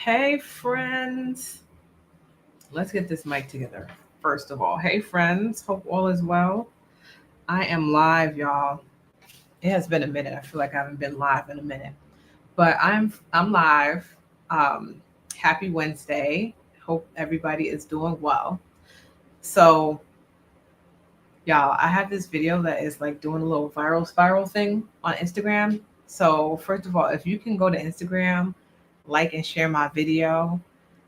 Hey, friends. Let's get this mic together. First of all, hey, friends. Hope all is well. I am live, y'all. It has been a minute. I feel like I haven't been live in a minute, but I'm live. Um, Happy Wednesday. Hope everybody is doing well. So, y'all, I have this video that is like doing a little viral spiral thing on Instagram. So, first of all, if you can go to Instagram, like and share my video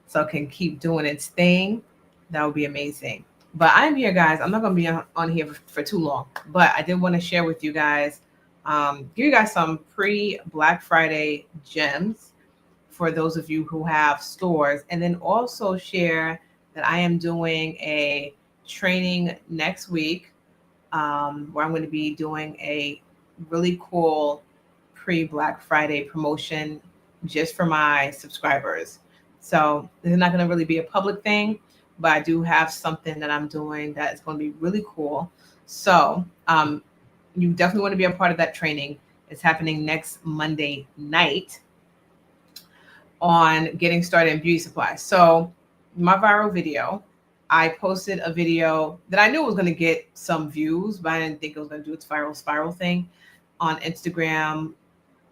so it can keep doing its thing, that would be amazing. But I'm here, guys. I'm not going to be on here for too long, but I did want to share with you guys, give you guys some pre Black Friday gems for those of you who have stores, and then also share that I am doing a training next week where I'm going to be doing a really cool pre Black Friday promotion just for my subscribers. So this is not going to really be a public thing, but I do have something that I'm doing that is going to be really cool. So you definitely want to be a part of that training. It's happening next Monday night on getting started in beauty supplies. So my viral video, I posted a video that I knew was going to get some views, but I didn't think it was going to do its viral spiral thing on Instagram.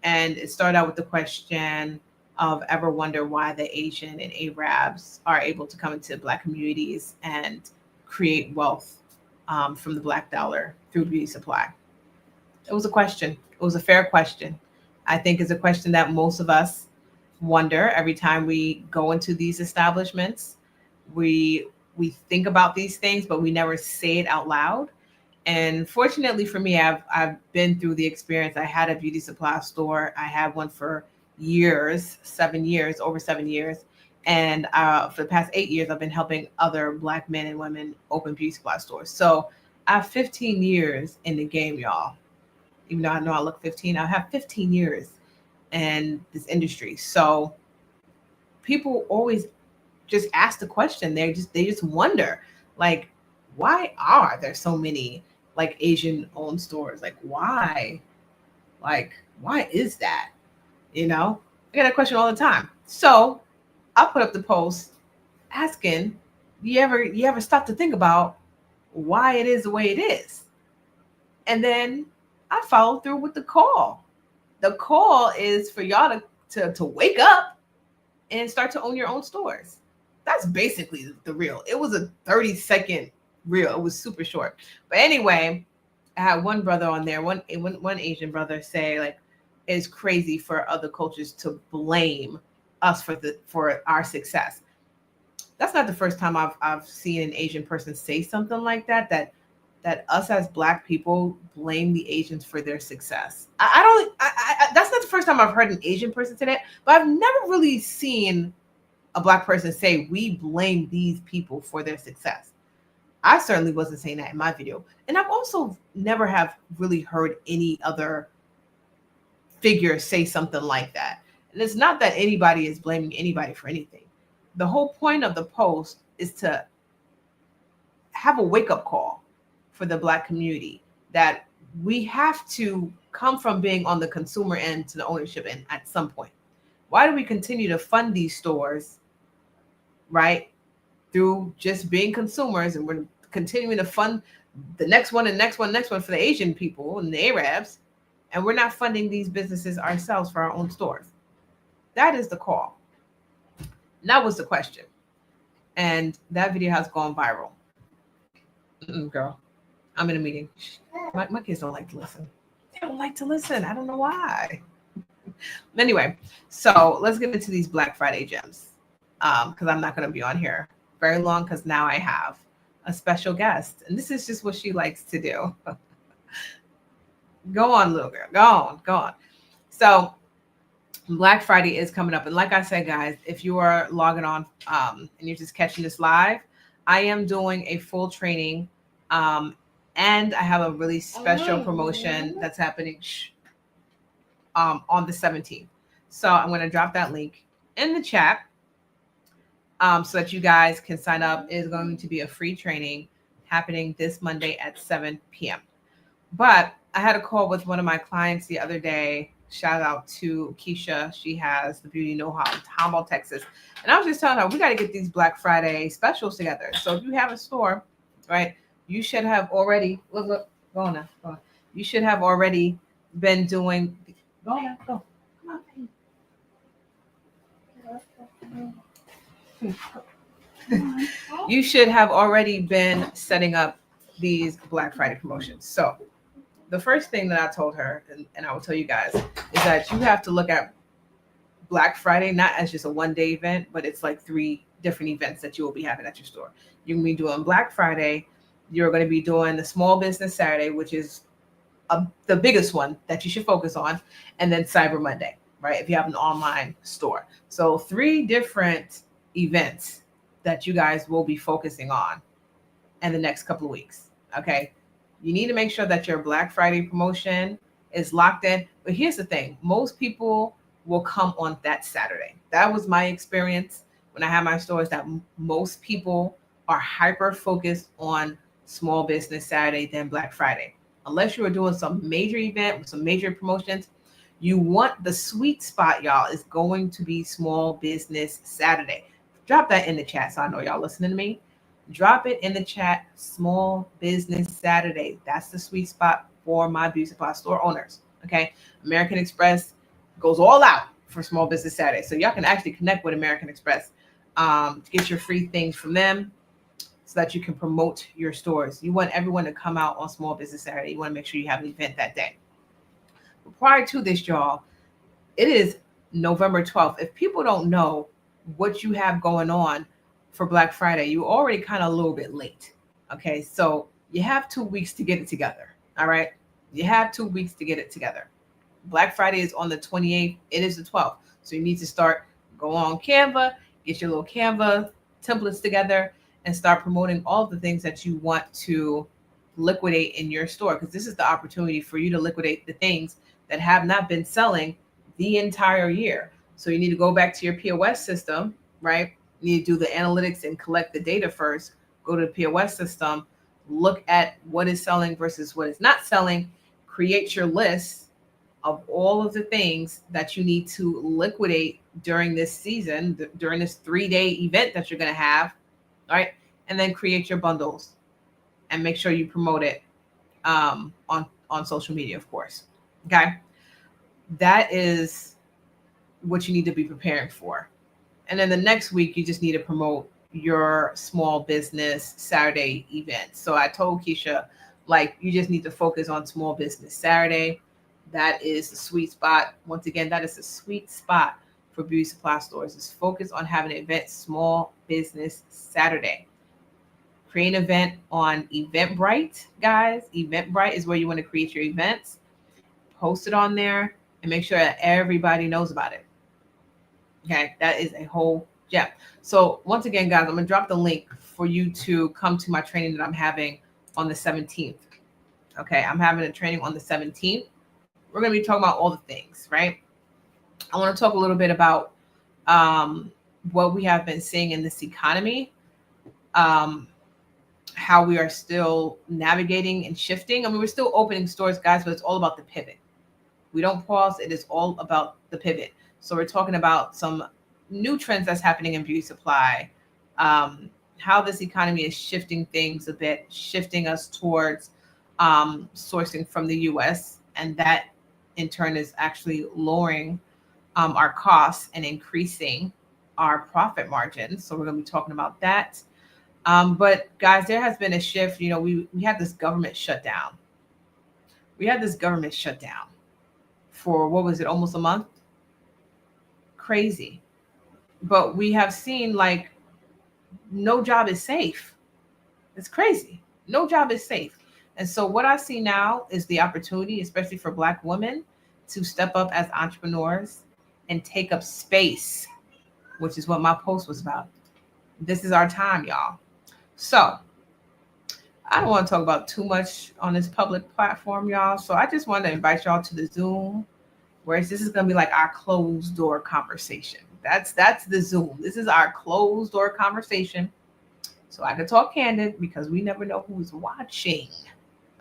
And it started out with the question of ever wonder why the Asian and Arabs are able to come into Black communities and create wealth from the Black dollar through beauty supply. It was a question. It was a fair question. I think it's a question that most of us wonder every time we go into these establishments. We think about these things, but we never say it out loud. And fortunately for me, I've been through the experience. I had a beauty supply store. I had one for years, 7 years, over 7 years. And for the past 8 years, I've been helping other Black men and women open beauty supply stores. So I have 15 years in the game, y'all. Even though I know I look 15, I have 15 years in this industry. So people always just ask the question. They just wonder, like, why are there so many like Asian owned stores? Like why is that? You know, I get that question all the time. So I put up the post asking, you ever stop to think about why it is the way it is? And then I followed through with the call. The call is for y'all to wake up and start to own your own stores. That's basically the reel. It was a 30-second reel. It was super short. But anyway, I had one brother on there, one Asian brother say, like, it's crazy for other cultures to blame us for our success. That's not the first time I've seen an Asian person say something like that us as Black people blame the Asians for their success. I don't. That's not the first time I've heard an Asian person say that, but I've never really seen a Black person say we blame these people for their success. I certainly wasn't saying that in my video, and I've also never have really heard any other figure say something like that. And it's not that anybody is blaming anybody for anything. The whole point of the post is to have a wake up call for the Black community that we have to come from being on the consumer end to the ownership end at some point. Why do we continue to fund these stores, right, through just being consumers, and we're continuing to fund the next one and next one, next one for the Asian people and the Arabs, and we're not funding these businesses ourselves for our own stores? That is the call. And that was the question. And that video has gone viral. Girl, I'm in a meeting. My kids don't like to listen. They don't like to listen. I don't know why. Anyway, so let's get into these Black Friday gems. Because I'm not going to be on here very long, because now I have a special guest. And this is just what she likes to do. Go on, little girl. Go on. So Black Friday is coming up. And like I said, guys, if you are logging on and you're just catching this live, I am doing a full training. And I have a really special promotion that's happening on the 17th. So I'm going to drop that link in the chat so that you guys can sign up. It is going to be a free training happening this Monday at 7 p.m. But I had a call with one of my clients the other day, Shout out to Keisha. She has the Beauty Know How in Tomball, Texas. And I was just telling her, we got to get these Black Friday specials together. So if you have a store, right, you should have already, look, go on now. Go on. You should have already been doing, go on now, go. Come on. You should have already been setting up these Black Friday promotions. So the first thing that I told her, and I will tell you guys, is that you have to look at Black Friday not as just a one-day event, but it's like 3 different events that you will be having at your store. You're going to be doing Black Friday. You're going to be doing the Small Business Saturday, which is the biggest one that you should focus on, and then Cyber Monday, right? If you have an online store. So 3 different events that you guys will be focusing on in the next couple of weeks, okay? You need to make sure that your Black Friday promotion is locked in. But here's the thing. Most people will come on that Saturday. That was my experience when I had my stores, that most people are hyper focused on Small Business Saturday than Black Friday. Unless you are doing some major event with some major promotions, you want the sweet spot, y'all, is going to be Small Business Saturday. Drop that in the chat so I know y'all listening to me. Drop it in the chat. Small Business Saturday. That's the sweet spot for my beauty supply store owners. Okay. American Express goes all out for Small Business Saturday. So y'all can actually connect with American Express to get your free things from them so that you can promote your stores. You want everyone to come out on Small Business Saturday. You want to make sure you have an event that day. But prior to this, y'all, it is November 12th. If people don't know what you have going on for Black Friday, you're already kind of a little bit late. Okay, so you have 2 weeks to get it together. All right, you have 2 weeks to get it together. Black Friday is on the 28th. It is the 12th. So you need to start, go on Canva, get your little Canva templates together, and start promoting all of the things that you want to liquidate in your store. Because this is the opportunity for you to liquidate the things that have not been selling the entire year. So you need to go back to your POS system, right? You need to do the analytics and collect the data first. Go to the POS system, look at what is selling versus what is not selling, create your list of all of the things that you need to liquidate during this season, during this 3-day event that you're going to have, right? And then create your bundles and make sure you promote it on social media, of course. Okay. That is what you need to be preparing for. And then the next week, you just need to promote your Small Business Saturday event. So I told Keisha, like, you just need to focus on Small Business Saturday. That is the sweet spot. Once again, that is the sweet spot for beauty supply stores, is focus on having an event Small Business Saturday. Create an event on Eventbrite, guys. Eventbrite is where you want to create your events. Post it on there and make sure that everybody knows about it. Okay, that is a whole gem. So once again, guys, I'm going to drop the link for you to come to my training that I'm having on the 17th. Okay, I'm having a training on the 17th. We're going to be talking about all the things, right? I want to talk a little bit about what we have been seeing in this economy, how we are still navigating and shifting. I mean, we're still opening stores, guys, but it's all about the pivot. We don't pause. It is all about the pivot. So we're talking about some new trends that's happening in beauty supply, how this economy is shifting things a bit, shifting us towards sourcing from the U.S., and that in turn is actually lowering our costs and increasing our profit margins. So we're going to be talking about that. But guys, there has been a shift. You know, we had this government shutdown. We had this government shutdown for, what was it, almost a month? Crazy. But we have seen, like, no job is safe. It's crazy. No job is safe. And so what I see now is the opportunity, especially for Black women, to step up as entrepreneurs and take up space, which is what my post was about. This is our time, y'all. So I don't want to talk about too much on this public platform, y'all. So I just want to invite y'all to the Zoom, where this is going to be like our closed door conversation. That's the Zoom. This is our closed door conversation. So I can talk candid, because we never know who's watching.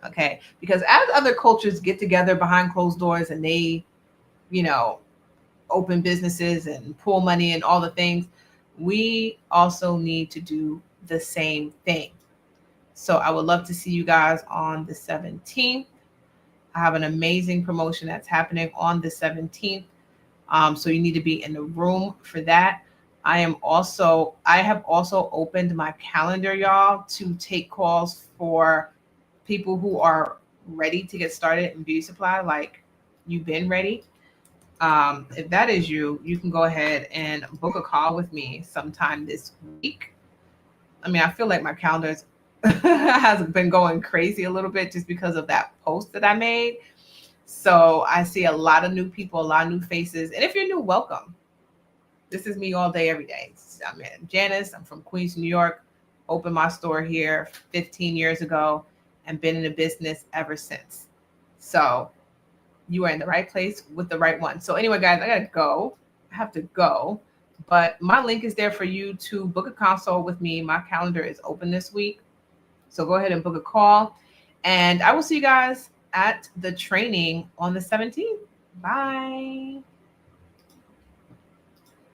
Okay. Because as other cultures get together behind closed doors and they you know, open businesses and pool money and all the things, we also need to do the same thing. So I would love to see you guys on the 17th. I have an amazing promotion that's happening on the 17th. So you need to be in the room for that. I have also opened my calendar, y'all, to take calls for people who are ready to get started in beauty supply. Like, you've been ready. If that is you, you can go ahead and book a call with me sometime this week. I mean, I feel like my calendar has been going crazy a little bit just because of that post that I made. So I see a lot of new people, a lot of new faces. And if you're new, welcome. This is me all day, every day. I'm Janice. I'm from Queens, New York. Opened my store here 15 years ago and been in the business ever since. So you are in the right place with the right one. So anyway, guys, I gotta go. I have to go. But my link is there for you to book a consult with me. My calendar is open this week. So go ahead and book a call. And I will see you guys at the training on the 17th. Bye.